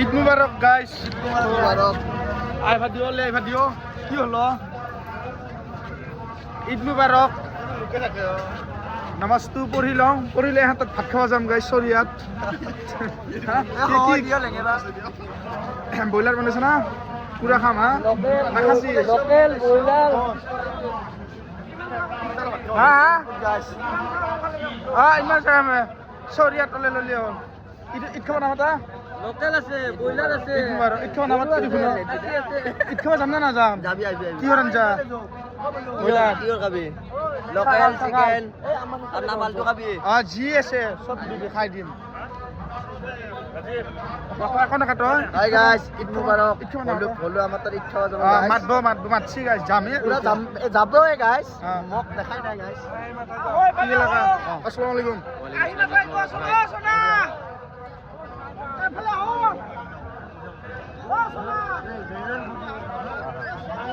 Eid Mubarak guys, Eid Mubarak. আই ভাদিও লে ভাদিও কি হলো? ঈদ মুবারক। নামাজটো পঢ়ি লওঁ, পঢ়িলে হাতত ভাত খাব যাম গাইস চৰিয়াত। ব্ৰইলাৰ বনাইছে না, পুৰা খাম হা। লোকেল ব্ৰইলাৰ হা হা ইমান চাম চৰিয়াত তলে ললি হ'ল। ঈদ খাব নামাতা? লোকেল আছে, ব্ৰইলাৰ আছে। ঈদ খাব নামাতা? ঈদ খাব যাম নে নাযাম? কি কৰিম যা? ব্ৰইলাৰ খাবি? লোকেল চিকেন আর নামালটো খাবি? যি আছে চব দিবি, খাই দিম। হাই গাইস, ঈদ মুবারক। বলো আমার তার ঈদ খাওয়া যাবে গাইস। মাতছি গাইস, যামে পুরা যাবই গাইস। মোক দেখাই নাই গাইস। কি লাগা? আসসালামু আলাইকুম।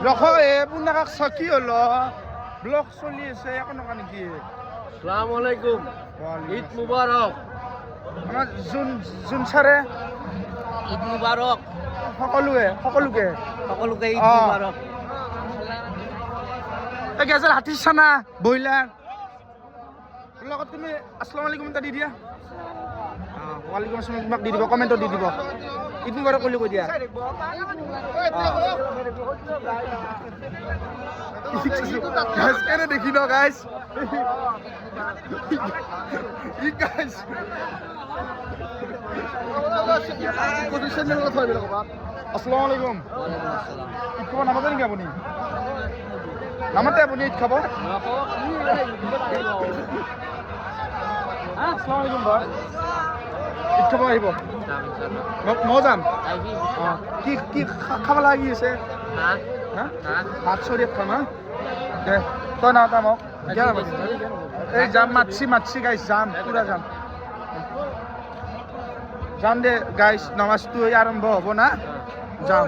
ৰখ পুনাকাক কি হলো? ব্লগ চলি আছে একো নকা নেকি? আসসালামু আলাইকুম, ঈদ মুবারক। আমাৰ যোন ছাৰে ঈদ মুবারক সকলোকে সকলোকে ঈদ মুবারক। গেজেল হাতীৰ চানা ব্ৰইলাৰ লগত তুমি আসসালামু আলাইকুম এটা দি দিয়া। ওয়ালাইকুম আসসালাম তোমাক দি দিব, কমেণ্টত দি দিব। ঈদ মুবাৰক বুলি কৈ দিয়া। কেনে দেখি ন গাইজ, গাইজ আসসালামু আলাইকুম। ঈদ খাব নামাতে নেকি আপুনি? নামাতে আপুনি ঈদ খাব? আসসালামু আলাইকুম ভাই, ঈদ খাব আহিব? মই যাম। কি কি খাব লাগি আছে? ভাত চৰিয়াত খাম হা। দে তই নাওতা মোক এই যাম, মাতছি গাইছ, যাম পুৰা যাম দে গাইছ। নামাজটো আৰম্ভ হ'ব না, যাম।